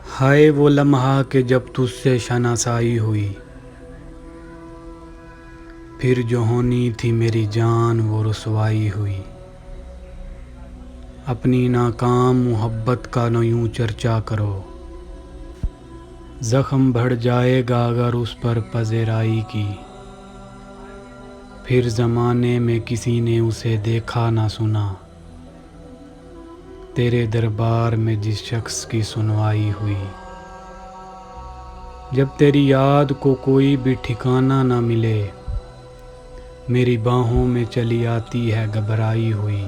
हाय वो लम्हा कि जब तुझसे शनासाई हुई, फिर जो होनी थी मेरी जान वो रुसवाई हुई। अपनी नाकाम मोहब्बत का न यूं चर्चा करो, ज़ख्म बढ़ जाएगा अगर उस पर पज़ेराई की। फिर ज़माने में किसी ने उसे देखा ना सुना, तेरे दरबार में जिस शख्स की सुनवाई हुई। जब तेरी याद को कोई भी ठिकाना ना मिले, मेरी बाहों में चली आती है घबराई हुई।